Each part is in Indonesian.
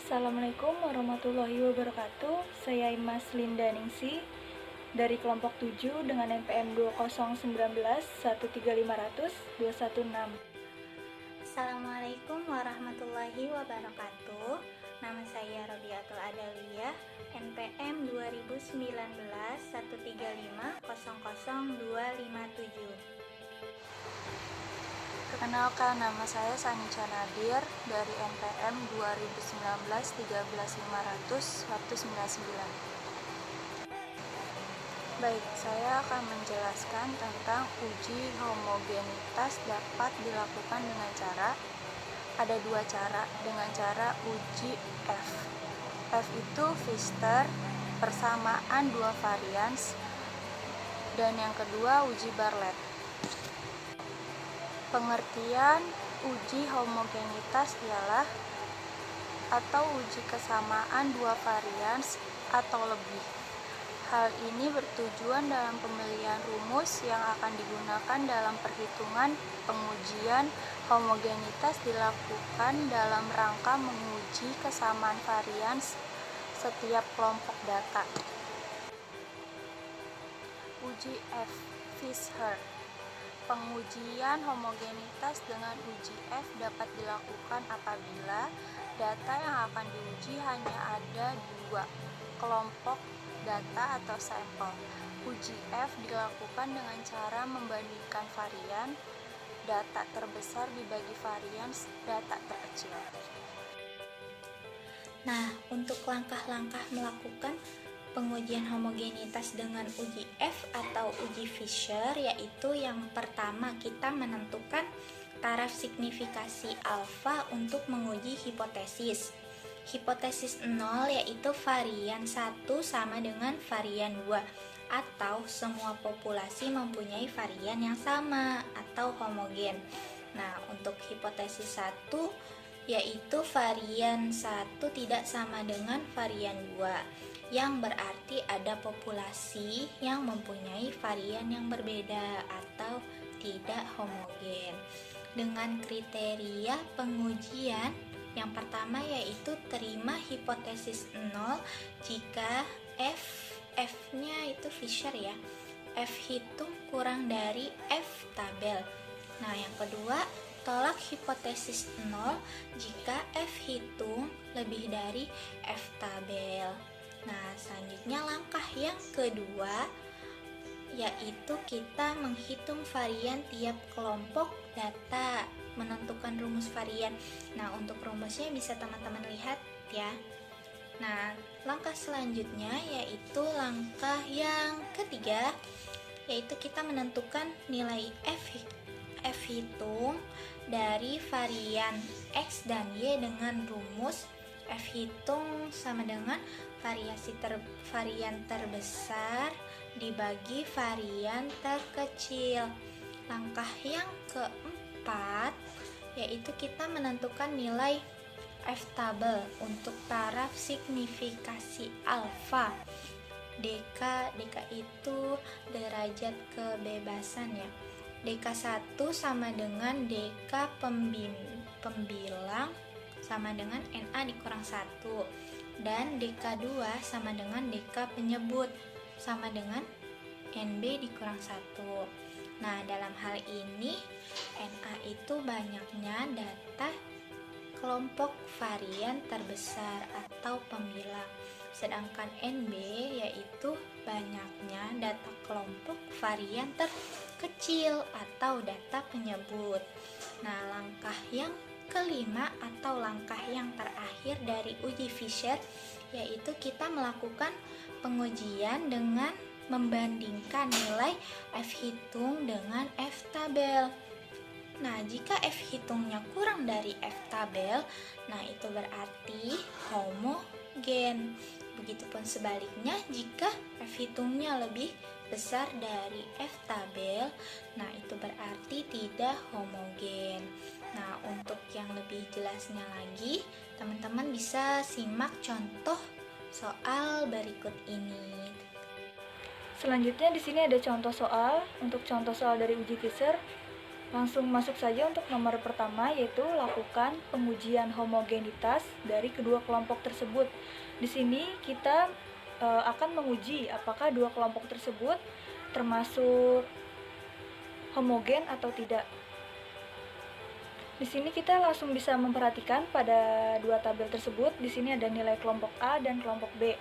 Assalamualaikum warahmatullahi wabarakatuh. Saya Imas Linda Ningsi dari kelompok 7 dengan NPM 201913500-216. Assalamualaikum warahmatullahi wabarakatuh. Nama saya Robiatul Adaliyah, NPM 2019-135000257. Perkenalkan, nama saya Sanica Nadir dari NPM 2019-13500-199. Baik, saya akan menjelaskan tentang uji homogenitas dapat dilakukan dengan ada dua cara, dengan cara uji F. F itu Pfister, persamaan dua varians, dan yang kedua uji Bartlett. Pengertian uji homogenitas ialah atau uji kesamaan dua varians atau lebih. Hal ini bertujuan dalam pemilihan rumus yang akan digunakan dalam perhitungan pengujian homogenitas dilakukan dalam rangka menguji kesamaan varians setiap kelompok data. Uji F. Fisher. Pengujian homogenitas dengan uji F dapat dilakukan apabila data yang akan diuji hanya ada dua kelompok data atau sampel. Uji F dilakukan dengan cara membandingkan varian data terbesar dibagi varians data terkecil. Nah, untuk langkah-langkah melakukan pengujian homogenitas dengan uji F atau uji Fisher, yaitu yang pertama kita menentukan taraf signifikasi alfa untuk menguji hipotesis. Hipotesis 0 yaitu varian 1 sama dengan varian 2 atau semua populasi mempunyai varian yang sama atau homogen. Nah, untuk hipotesis 1 yaitu varian 1 tidak sama dengan varian 2, yang berarti ada populasi yang mempunyai varian yang berbeda atau tidak homogen. Dengan kriteria pengujian yang pertama yaitu terima hipotesis 0 jika F-nya itu Fisher ya, F hitung kurang dari F tabel. Nah, yang kedua, tolak hipotesis 0 jika F hitung lebih dari F tabel. Nah, selanjutnya langkah yang kedua yaitu kita menghitung varian tiap kelompok data, menentukan rumus varian. Nah, untuk rumusnya bisa teman-teman lihat ya. Nah, langkah selanjutnya yaitu langkah yang ketiga, yaitu kita menentukan nilai F hitung dari varian X dan Y dengan rumus F hitung sama dengan varian terbesar dibagi varian terkecil. Langkah yang keempat yaitu kita menentukan nilai F tabel untuk taraf signifikasi alfa. DK itu derajat kebebasan ya. DK1 sama dengan DK pembilang sama dengan NA dikurang 1, dan DK2 sama dengan DK penyebut sama dengan NB dikurang 1. Nah, dalam hal ini NA itu banyaknya data kelompok varian terbesar atau pembilang, sedangkan NB yaitu banyaknya data kelompok varian terkecil atau data penyebut. Nah, langkah yang kelima atau langkah yang terakhir dari uji Fisher yaitu kita melakukan pengujian dengan membandingkan nilai F hitung dengan F tabel. Nah, jika F hitungnya kurang dari F tabel, nah itu berarti homogen. Begitupun sebaliknya jika F hitungnya lebih besar dari F tabel, nah itu berarti tidak homogen. Nah, untuk yang lebih jelasnya lagi, teman-teman bisa simak contoh soal berikut ini. Selanjutnya di sini ada contoh soal. Untuk contoh soal dari uji Fisher, Langsung masuk saja untuk nomor pertama, yaitu lakukan pengujian homogenitas dari kedua kelompok tersebut. Di sini kita akan menguji apakah dua kelompok tersebut termasuk homogen atau tidak. Di sini kita langsung bisa memperhatikan pada dua tabel tersebut. Di sini ada nilai kelompok A dan kelompok B.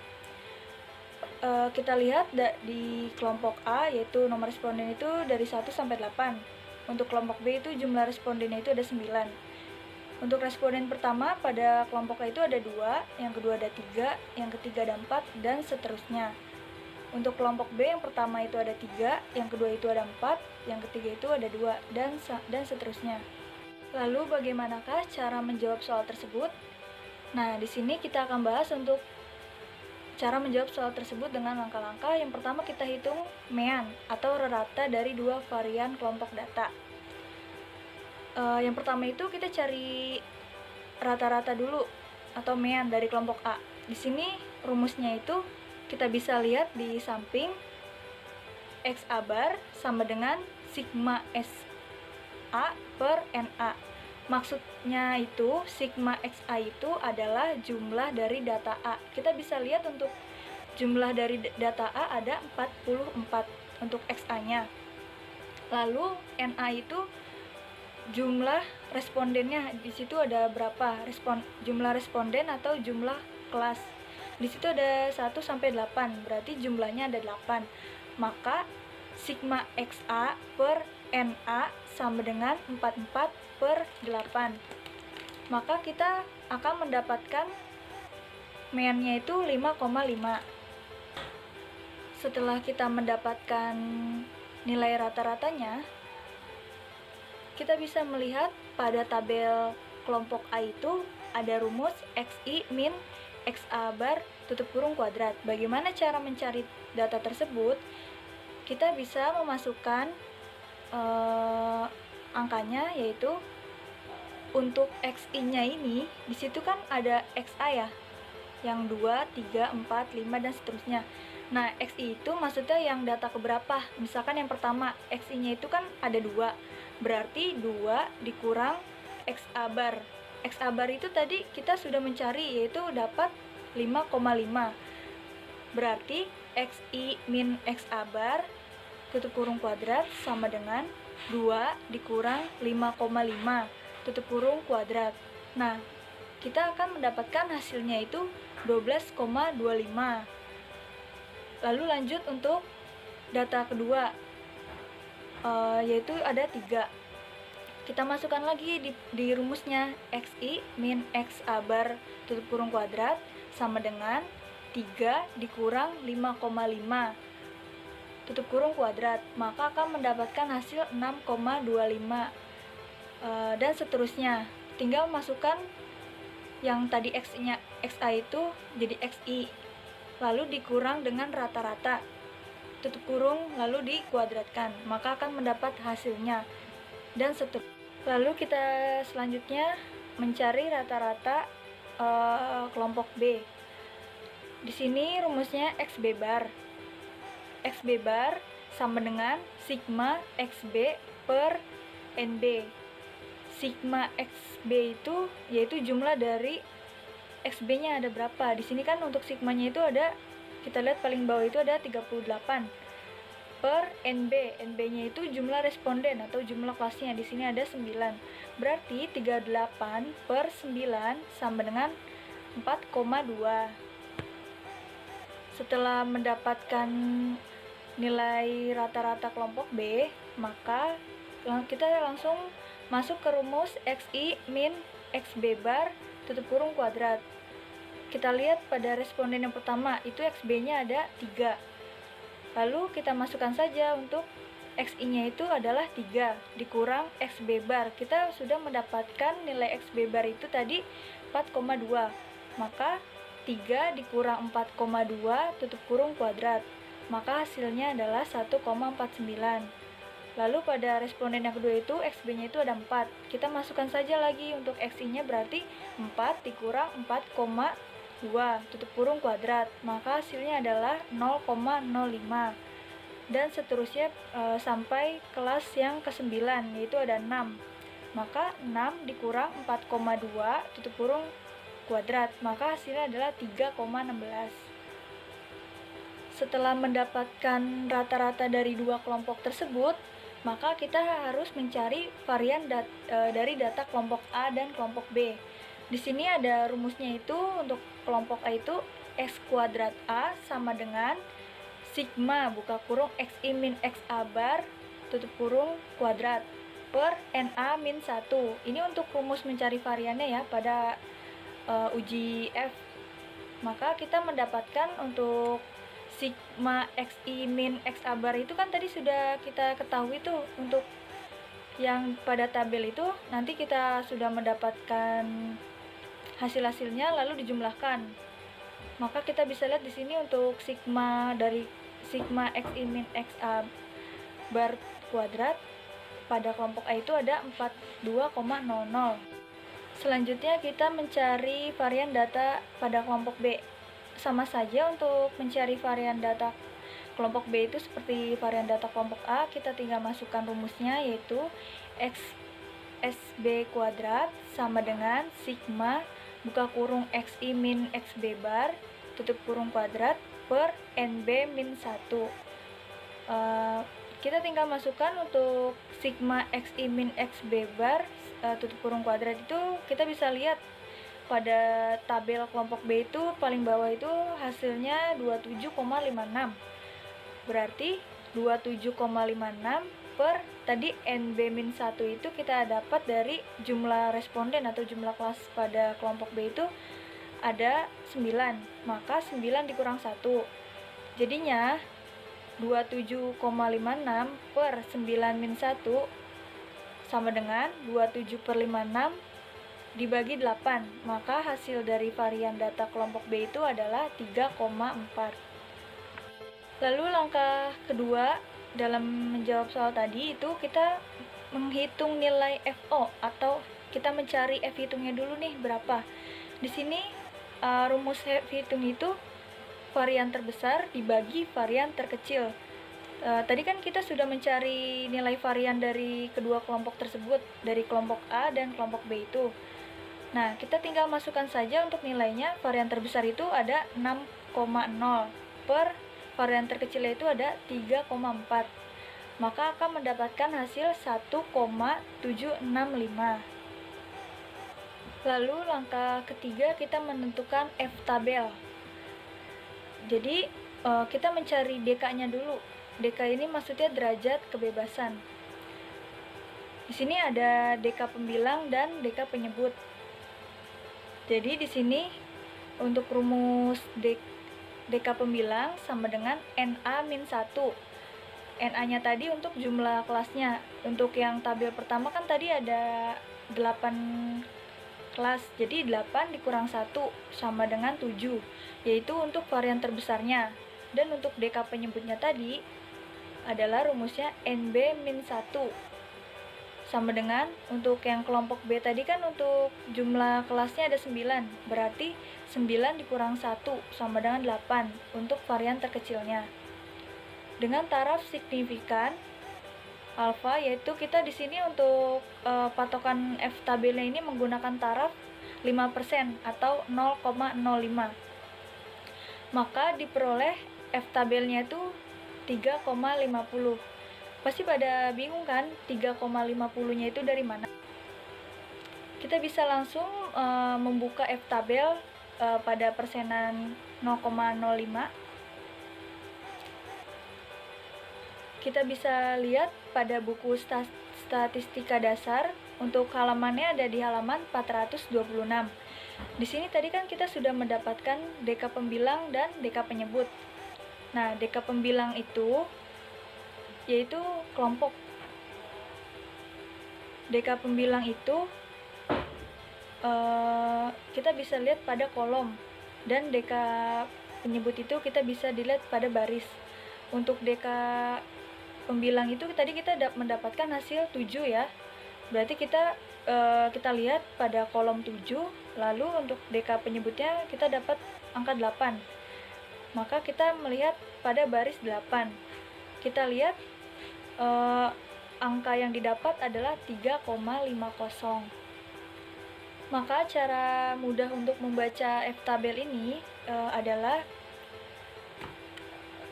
Kita lihat di kelompok A, yaitu nomor responden itu dari 1 sampai 8. Untuk kelompok B itu jumlah respondennya itu ada 9. Untuk responden pertama pada kelompok A itu ada 2, yang kedua ada 3, yang ketiga ada 4, dan seterusnya. Untuk kelompok B yang pertama itu ada 3, yang kedua itu ada 4, yang ketiga itu ada 2, dan seterusnya. Lalu bagaimanakah cara menjawab soal tersebut? Nah, di sini kita akan bahas untuk cara menjawab soal tersebut dengan langkah-langkah. Yang pertama kita hitung mean atau rata dari dua varian kelompok data. Yang pertama itu kita cari rata-rata dulu atau mean dari kelompok A. Di sini rumusnya itu kita bisa lihat di samping, XA bar sama dengan sigma SA per NA. Maksudnya itu sigma XA itu adalah jumlah dari data A. Kita bisa lihat untuk jumlah dari data A ada 44 untuk XA-nya. Lalu NA itu jumlah respondennya. Di situ ada berapa? Jumlah responden atau jumlah kelas. Di situ ada 1 sampai 8, berarti jumlahnya ada 8. Maka sigma XA per NA sama dengan 44 per 8. Maka kita akan mendapatkan mean-nya itu 5,5. Setelah kita mendapatkan nilai rata-ratanya, kita bisa melihat pada tabel kelompok A itu ada rumus XI min XA bar tutup kurung kuadrat. Bagaimana cara mencari data tersebut? Kita bisa memasukkan angkanya, yaitu untuk XI-nya ini di situ kan ada XA ya, yang 2, 3, 4, 5 dan seterusnya. Nah, XI itu maksudnya yang data keberapa? Misalkan yang pertama, XI-nya itu kan ada 2, berarti 2 dikurang XA bar. XA bar itu tadi kita sudah mencari, yaitu dapat 5,5. Berarti XI min XA bar tutup kurung kuadrat sama dengan 2 dikurang 5,5 tutup kurung kuadrat. Nah, kita akan mendapatkan hasilnya itu 12,25. Lalu lanjut untuk data kedua, yaitu ada 3. Kita masukkan lagi di rumusnya, XI min XA bar tutup kurung kuadrat sama dengan 3 dikurang 5,5 tutup kurung kuadrat, maka akan mendapatkan hasil 6,25 dan seterusnya. Tinggal masukkan yang tadi XI-nya XA itu jadi XI, lalu dikurang dengan rata-rata tutup kurung lalu dikuadratkan, maka akan mendapat hasilnya dan seterusnya. Lalu kita selanjutnya mencari rata-rata kelompok B. Di sini rumusnya XB bar. XB bar sama dengan sigma XB per NB. Sigma XB itu yaitu jumlah dari XB-nya ada berapa. Di sini kan untuk sigmanya itu ada, kita lihat paling bawah itu ada 38 per NB. NB-nya itu jumlah responden atau jumlah kelasnya. Di sini ada 9. Berarti 38 per 9 sama dengan 4,2. Setelah mendapatkan nilai rata-rata kelompok B, maka kita langsung masuk ke rumus XI min XB bar tutup kurung kuadrat. Kita lihat pada responden yang pertama itu XB-nya ada 3. Lalu kita masukkan saja untuk XI-nya itu adalah 3 dikurang XB bar. Kita sudah mendapatkan nilai XB bar itu tadi 4,2. Maka 3 dikurang 4,2 tutup kurung kuadrat, maka hasilnya adalah 1,49. Lalu pada responden yang kedua itu XB-nya itu ada 4. Kita masukkan saja lagi untuk XI-nya, berarti 4 dikurang 4,2 tutup kurung kuadrat, maka hasilnya adalah 0,05. dan seterusnya sampai kelas yang ke-9, yaitu ada 6. Maka 6 dikurang 4,2 tutup kurung kuadrat, maka hasilnya adalah 3,16. Setelah mendapatkan rata-rata dari dua kelompok tersebut, maka kita harus mencari varian dari data kelompok A dan kelompok B. Di sini ada rumusnya, itu untuk kelompok A itu X kuadrat A sama dengan sigma buka kurung XI min XA bar tutup kurung kuadrat per NA min 1. Ini untuk rumus mencari variannya ya pada uji F. Maka kita mendapatkan untuk sigma XI min XA bar itu kan tadi sudah kita ketahui tuh, untuk yang pada tabel itu nanti kita sudah mendapatkan hasil-hasilnya lalu dijumlahkan. Maka kita bisa lihat di sini untuk sigma dari sigma XI min XA bar kuadrat pada kelompok A itu ada 42,00. Selanjutnya kita mencari varian data pada kelompok B. Sama saja untuk mencari varian data kelompok B itu seperti varian data kelompok A, kita tinggal masukkan rumusnya, yaitu XSB kuadrat sama dengan sigma buka kurung XI min XB bar tutup kurung kuadrat per NB min 1. Kita tinggal masukkan untuk sigma XI min XB bar tutup kurung kuadrat itu kita bisa lihat pada tabel kelompok B itu paling bawah itu hasilnya 27,56. Berarti 27,56 per tadi NB-1 itu kita dapat dari jumlah responden atau jumlah kelas pada kelompok B itu ada 9. Maka 9 dikurang 1. Jadinya 27,56 per 9 min 1 sama dengan 27 per 56 dibagi 8. Maka hasil dari varian data kelompok B itu adalah 3,4. Lalu langkah kedua dalam menjawab soal tadi itu kita menghitung nilai FO atau kita mencari F hitungnya dulu nih berapa. Di sini rumus F hitung itu varian terbesar dibagi varian terkecil. Tadi kan kita sudah mencari nilai varian dari kedua kelompok tersebut, dari kelompok A dan kelompok B itu. Nah, kita tinggal masukkan saja untuk nilainya. Varian terbesar itu ada 6,0 per varian terkecilnya itu ada 3,4. Maka akan mendapatkan hasil 1,765. Lalu langkah ketiga kita menentukan F tabel. Jadi kita mencari DK-nya dulu. DK ini maksudnya derajat kebebasan. Di sini ada DK pembilang dan DK penyebut. Jadi di sini untuk rumus DK pembilang sama dengan NA-1. NA-nya tadi untuk jumlah kelasnya. Untuk yang tabel pertama kan tadi ada 8 kelas. Jadi 8 dikurang 1 sama dengan 7, yaitu untuk varian terbesarnya. Dan untuk DK penyebutnya tadi adalah rumusnya NB-1 sama dengan untuk yang kelompok B tadi kan untuk jumlah kelasnya ada 9, berarti 9 dikurang 1 sama dengan 8 untuk varian terkecilnya. Dengan taraf signifikan alfa, yaitu kita di sini untuk patokan F tabelnya ini menggunakan taraf 5% atau 0,05. Maka diperoleh F tabelnya itu 3,50. Pasti pada bingung kan 3,50-nya itu dari mana? Kita bisa langsung membuka F tabel pada persenan 0,05. Kita bisa lihat pada buku statistika dasar, untuk halamannya ada di halaman 426. Di sini tadi kan kita sudah mendapatkan DK pembilang dan DK penyebut. Nah, DK pembilang itu yaitu kelompok. DK pembilang itu kita bisa lihat pada kolom, dan DK penyebut itu kita bisa dilihat pada baris. Untuk DK pembilang itu tadi kita mendapatkan hasil 7 ya. Berarti kita lihat pada kolom 7, lalu untuk DK penyebutnya kita dapat angka 8. Maka kita melihat pada baris 8. kita lihat angka yang didapat adalah 3,50. Maka cara mudah untuk membaca F-tabel ini adalah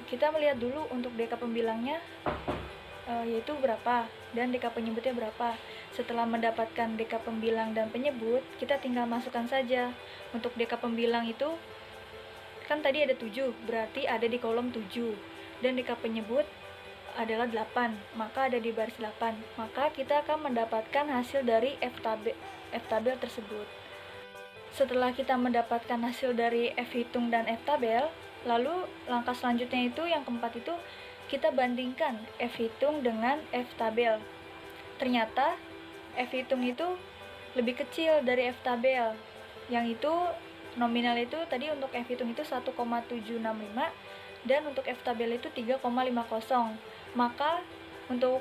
kita melihat dulu untuk deka pembilangnya yaitu berapa dan deka penyebutnya berapa. Setelah mendapatkan deka pembilang dan penyebut, kita tinggal masukkan saja. Untuk deka pembilang itu kan tadi ada 7, berarti ada di kolom 7, dan deka penyebut adalah 8, maka ada di baris 8. Maka kita akan mendapatkan hasil dari F-tabel tersebut. Setelah kita mendapatkan hasil dari F-hitung dan F-tabel, lalu langkah selanjutnya itu yang keempat itu kita bandingkan F-hitung dengan F-tabel. Ternyata F-hitung itu lebih kecil dari F-tabel, yang itu nominal itu tadi untuk F-hitung itu 1,765 dan untuk F-tabel itu 3,50. Maka untuk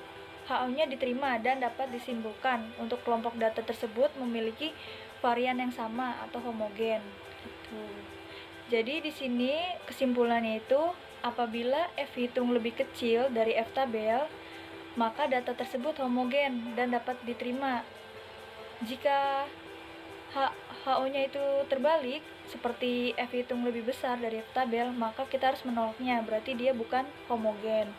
HO-nya diterima dan dapat disimpulkan untuk kelompok data tersebut memiliki varian yang sama atau homogen. Gitu. Jadi di sini kesimpulannya itu apabila F-hitung lebih kecil dari F-tabel, maka data tersebut homogen dan dapat diterima. Jika HO-nya itu terbalik, seperti F-hitung lebih besar dari F-tabel, maka kita harus menolaknya, berarti dia bukan homogen.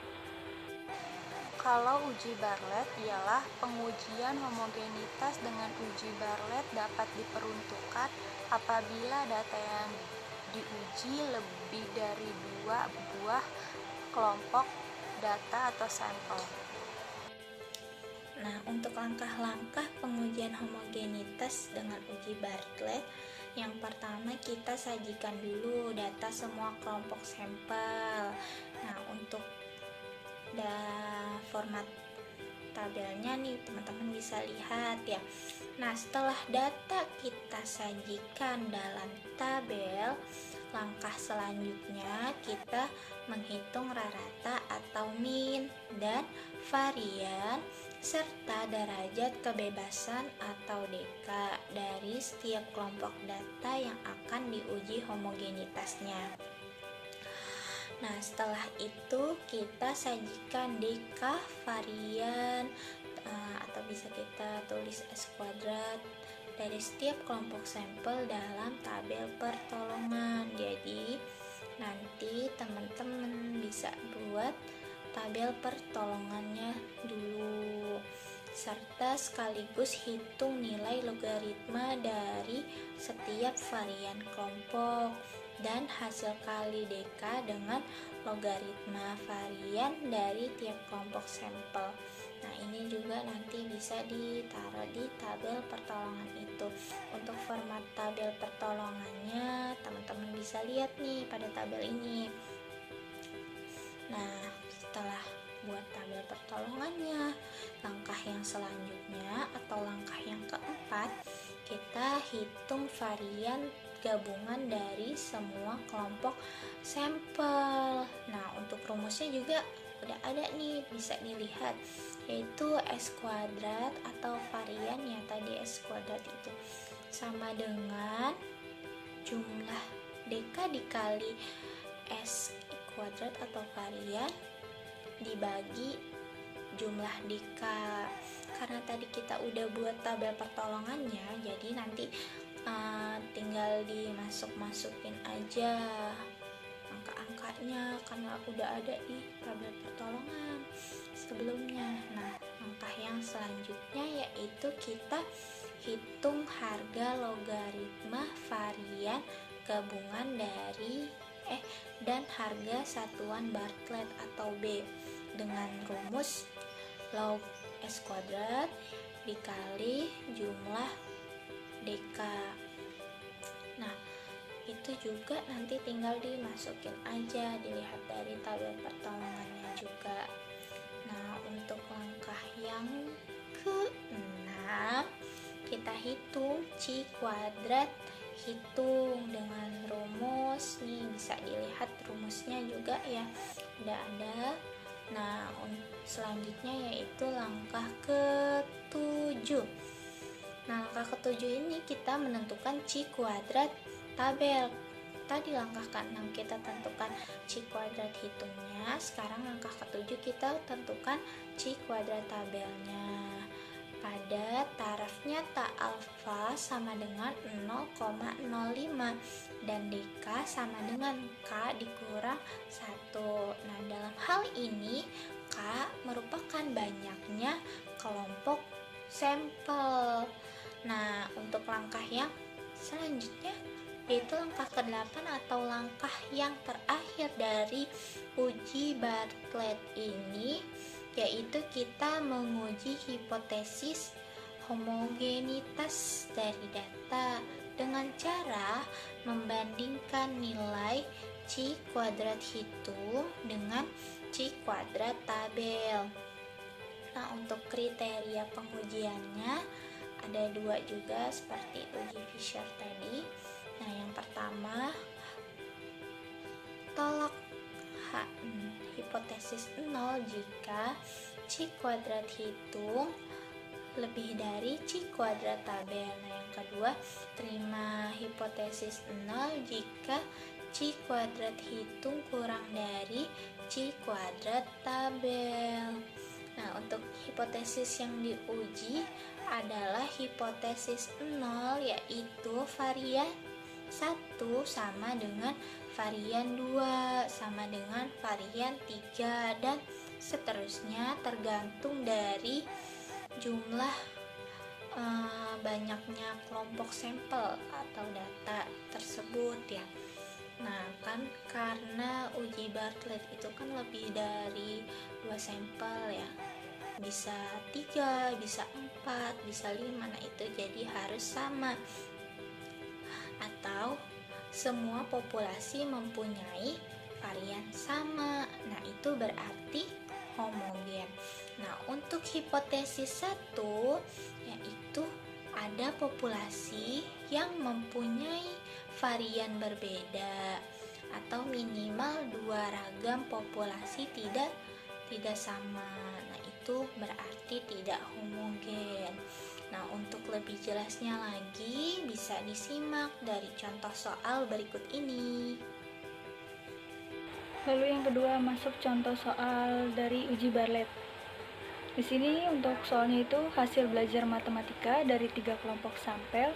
Kalau uji Bartlett ialah pengujian homogenitas dengan uji Bartlett dapat diperuntukkan apabila data yang diuji lebih dari 2 buah kelompok data atau sampel. Nah, untuk langkah-langkah pengujian homogenitas dengan uji Bartlett, yang pertama kita sajikan dulu data semua kelompok sampel. Nah, untuk format tabelnya nih teman-teman bisa lihat ya. Nah, setelah data kita sajikan dalam tabel, langkah selanjutnya kita menghitung rata atau min dan varian serta derajat kebebasan atau deka dari setiap kelompok data yang akan diuji homogenitasnya. Nah, setelah itu kita sajikan deka, varian, atau bisa kita tulis S kuadrat dari setiap kelompok sampel dalam tabel pertolongan. Jadi nanti teman-teman bisa buat tabel pertolongannya dulu, serta sekaligus hitung nilai logaritma dari setiap varian kelompok dan hasil kali deka dengan logaritma varian dari tiap kelompok sampel. Nah, ini juga nanti bisa ditaruh di tabel pertolongan itu. Untuk format tabel pertolongannya teman-teman bisa lihat nih pada tabel ini. Nah, setelah buat tabel pertolongannya, langkah yang selanjutnya atau langkah yang keempat, kita hitung varian gabungan dari semua kelompok sampel. Nah, untuk rumusnya juga udah ada nih, bisa dilihat, yaitu S kuadrat atau varian ya, tadi S kuadrat itu sama dengan jumlah deka dikali S kuadrat atau varian dibagi jumlah deka. Karena tadi kita udah buat tabel pertolongannya, jadi nanti tinggal dimasuk-masukin aja angka-angkanya karena udah ada di tabel pertolongan sebelumnya. Nah, langkah yang selanjutnya yaitu kita hitung harga logaritma varian gabungan dari dan harga satuan Bartlett atau B dengan rumus log S kuadrat dikali jumlah deka. Nah, itu juga nanti tinggal dimasukin aja, dilihat dari tabel pertolongannya juga. Nah, untuk langkah yang ke-6 kita hitung C kuadrat, hitung dengan rumus nih, bisa dilihat rumusnya juga ya, udah ada. Nah, selanjutnya yaitu langkah ke-7. Nah, langkah ke-7 ini kita menentukan C kuadrat tabel data di langkah ke-6 kita tentukan C kuadrat hitungnya. Sekarang langkah ke-7 kita tentukan C kuadrat tabelnya. Pada taraf nyata alfa sama dengan 0,05 dan DK sama dengan K dikurang 1. Nah, dalam hal ini K merupakan banyaknya kelompok sampel. Nah, untuk langkah yang selanjutnya yaitu langkah ke-8 atau langkah yang terakhir dari uji Bartlett ini, yaitu kita menguji hipotesis homogenitas dari data dengan cara membandingkan nilai C kuadrat hitung dengan C kuadrat tabel. Nah, untuk kriteria pengujiannya ada 2 juga seperti uji Fisher tadi. Nah, yang pertama, tolak hipotesis 0 jika C kuadrat hitung lebih dari C kuadrat tabel. Nah, yang kedua, terima hipotesis 0 jika C kuadrat hitung kurang dari C kuadrat tabel. Nah, untuk hipotesis yang diuji adalah hipotesis 0, yaitu varian 1 sama dengan varian 2 sama dengan varian 3 dan seterusnya, tergantung dari jumlah banyaknya kelompok sampel atau data tersebut ya. Nah, kan karena uji Bartlett itu kan lebih dari 2 sampel ya, bisa 3, bisa 4, bisa 5. Nah, itu jadi harus sama atau semua populasi mempunyai varian sama. Nah, itu berarti homogen. Nah, untuk hipotesis 1 yaitu ada populasi yang mempunyai varian berbeda atau minimal 2 ragam populasi tidak sama. Nah, itu berarti tidak homogen. Nah, untuk lebih jelasnya lagi bisa disimak dari contoh soal berikut ini. Lalu yang kedua masuk contoh soal dari uji Bartlett. Di sini untuk soalnya itu hasil belajar matematika dari 3 kelompok sampel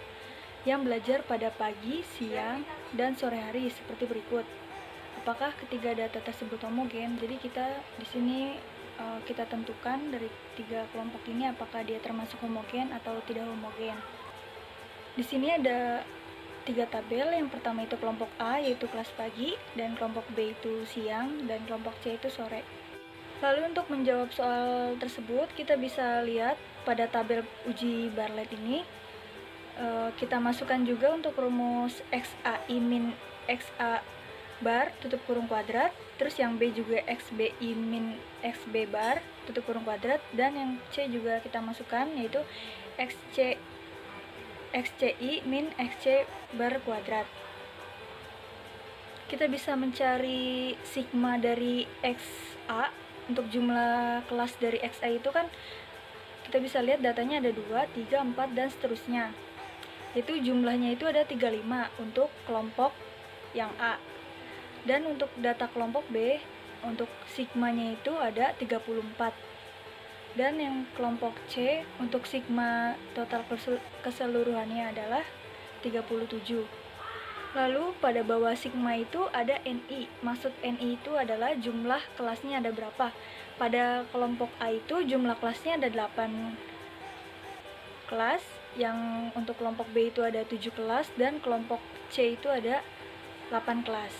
yang belajar pada pagi, siang, dan sore hari seperti berikut. Apakah ketiga data tersebut homogen? Jadi kita di sini kita tentukan dari 3 kelompok ini apakah dia termasuk homogen atau tidak homogen. Di sini ada 3 tabel. Yang pertama itu kelompok A yaitu kelas pagi, dan kelompok B itu siang, dan kelompok C itu sore. Lalu untuk menjawab soal tersebut kita bisa lihat pada tabel uji Bartlett ini kita masukkan juga untuk rumus XAI min XA bar tutup kurung kuadrat, terus yang B juga XBI min XB bar tutup kurung kuadrat, dan yang C juga kita masukkan yaitu XCI min XC bar kuadrat. Kita bisa mencari sigma dari XA. Untuk jumlah kelas dari XA itu kan kita bisa lihat datanya ada 2, 3, 4, dan seterusnya. Itu jumlahnya itu ada 35 untuk kelompok yang A. Dan untuk data kelompok B, untuk sigmanya itu ada 34. Dan yang kelompok C, untuk sigma total keseluruhannya adalah 37. Lalu pada bawah sigma itu ada NI. Maksud NI itu adalah jumlah kelasnya ada berapa. Pada kelompok A itu jumlah kelasnya ada 8 kelas. Yang untuk kelompok B itu ada 7 kelas. Dan kelompok C itu ada 8 kelas.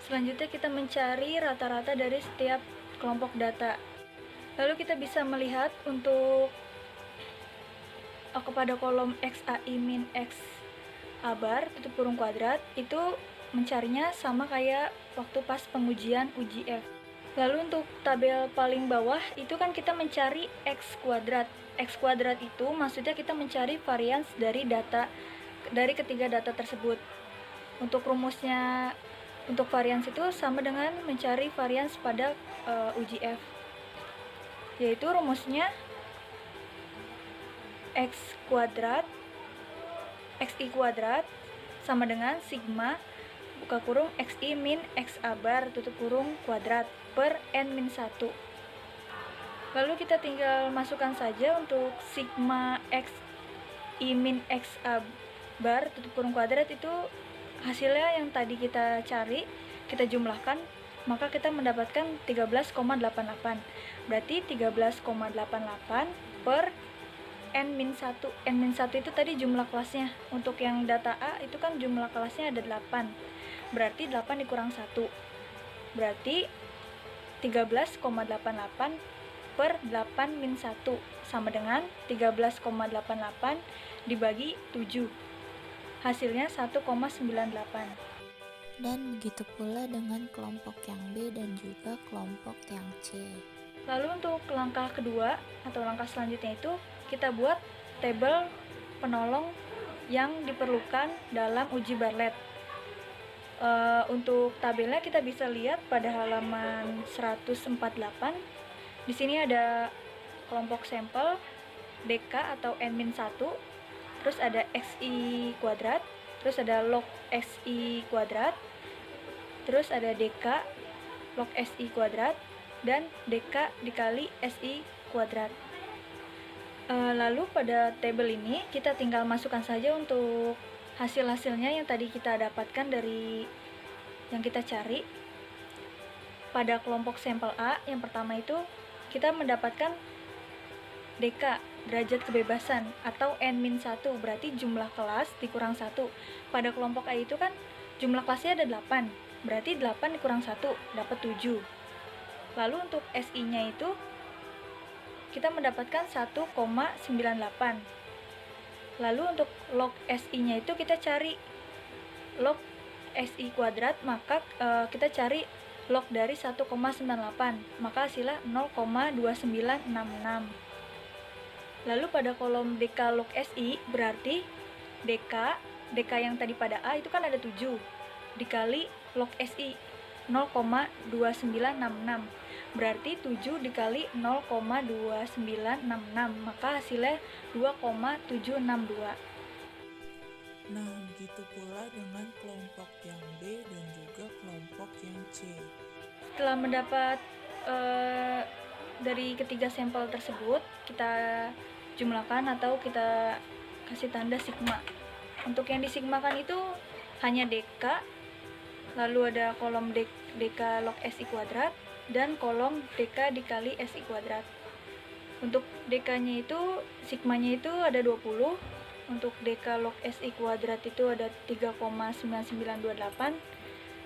Selanjutnya kita mencari rata-rata dari setiap kelompok data. Lalu kita bisa melihat untuk kepada kolom XAI min X A bar tutup kurung kuadrat itu mencarinya sama kayak waktu pas pengujian uji F. Lalu untuk tabel paling bawah itu kan kita mencari X kuadrat. X kuadrat itu maksudnya kita mencari varians dari data dari ketiga data tersebut. Untuk rumusnya untuk varians itu sama dengan mencari varians pada uji F. Yaitu rumusnya X kuadrat XI kuadrat sama dengan sigma buka kurung xi min xa bar tutup kurung kuadrat per n min 1. Lalu kita tinggal masukkan saja untuk sigma xi min xa bar tutup kurung kuadrat itu hasilnya yang tadi kita cari, kita jumlahkan, maka kita mendapatkan 13,88. Berarti 13,88 per n-1. N-1 itu tadi jumlah kelasnya. Untuk yang data A itu kan jumlah kelasnya ada 8. Berarti 8 dikurang 1. Berarti 13,88 per 8-1 sama dengan 13,88 dibagi 7. Hasilnya 1,98. Dan begitu pula dengan kelompok yang B dan juga kelompok yang C. Lalu untuk langkah kedua atau langkah selanjutnya itu kita buat tabel penolong yang diperlukan dalam uji Bartlett. Untuk tabelnya kita bisa lihat pada halaman 148. Di sini ada kelompok sampel DK atau n-1, terus ada xi kuadrat, terus ada log xi kuadrat, terus ada dk log si kuadrat, dan dk dikali si kuadrat. Lalu pada tabel ini kita tinggal masukkan saja untuk hasil-hasilnya yang tadi kita dapatkan dari yang kita cari. Pada kelompok sampel A yang pertama itu kita mendapatkan dk derajat kebebasan atau n-1, berarti jumlah kelas dikurang 1. Pada kelompok A itu kan jumlah kelasnya ada 8, berarti 8 dikurang 1 dapat 7. Lalu untuk SI-nya itu kita mendapatkan 1,98. Lalu untuk log SI-nya itu kita cari log SI kuadrat, maka kita cari log dari 1,98, maka hasilnya 0,2966. Lalu pada kolom DK log SI berarti DK yang tadi pada A itu kan ada 7 dikali log SI 0,2966, berarti 7 dikali 0,2966, maka hasilnya 2,762. Nah, begitu pula dengan kelompok yang B dan juga kelompok yang C. Setelah mendapat dari ketiga sampel tersebut, kita jumlahkan atau kita kasih tanda sigma. Untuk yang disigmakan itu hanya DK, lalu ada kolom DK log SI kuadrat dan kolom DK dikali SI kuadrat. Untuk DK-nya itu, sigmanya itu ada 20, untuk DK log SI kuadrat itu ada 3,9928,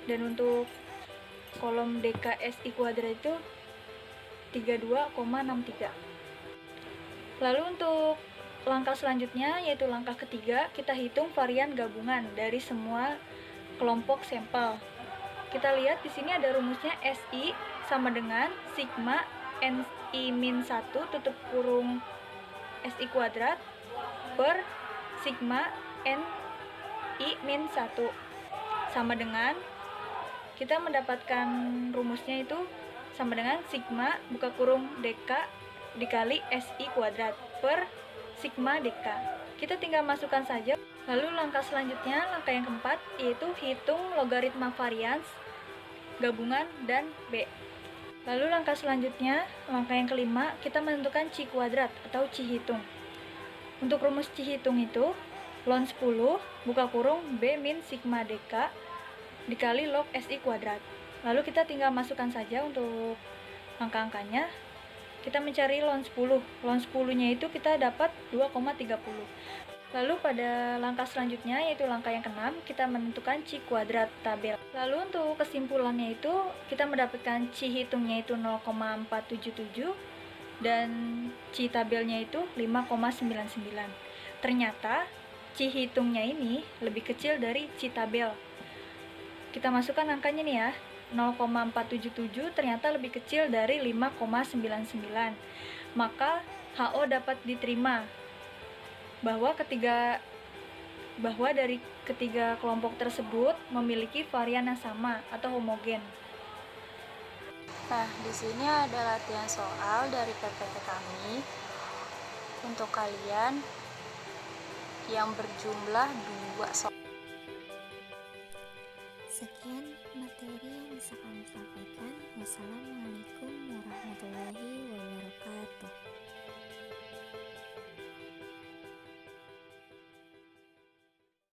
dan untuk kolom DK SI kuadrat itu 32,63. Lalu untuk langkah selanjutnya yaitu langkah ketiga, kita hitung varian gabungan dari semua kelompok sampel. Kita lihat di sini ada rumusnya SI sama dengan sigma NI-1 tutup kurung SI kuadrat per sigma NI-1 sama dengan, kita mendapatkan rumusnya itu sama dengan sigma buka kurung DK dikali SI kuadrat per sigma DK. Kita tinggal masukkan saja. Lalu langkah selanjutnya, langkah yang keempat, yaitu hitung logaritma varians gabungan dan B. Lalu langkah selanjutnya, langkah yang kelima, kita menentukan Ci kuadrat atau Ci hitung. Untuk rumus Ci hitung itu ln 10 buka kurung B min sigma DK dikali log SI kuadrat. Lalu kita tinggal masukkan saja untuk angka-angkanya. Kita mencari ln 10. Ln 10-nya itu kita dapat 2,30. Lalu pada langkah selanjutnya yaitu langkah yang keenam, kita menentukan Ci kuadrat tabel. Lalu untuk kesimpulannya itu kita mendapatkan Ci hitungnya itu 0,477 dan Ci tabelnya itu 5,99. Ternyata Ci hitungnya ini lebih kecil dari Ci tabel. Kita masukkan angkanya nih ya. 0,477 ternyata lebih kecil dari 5,99. Maka HO dapat diterima bahwa dari ketiga kelompok tersebut memiliki varian yang sama atau homogen. Nah, di sini ada latihan soal dari PPT kami untuk kalian yang berjumlah 2 soal. Sekian materi yang bisa kami sampaikan. Wassalamualaikum warahmatullahi wabarakatuh.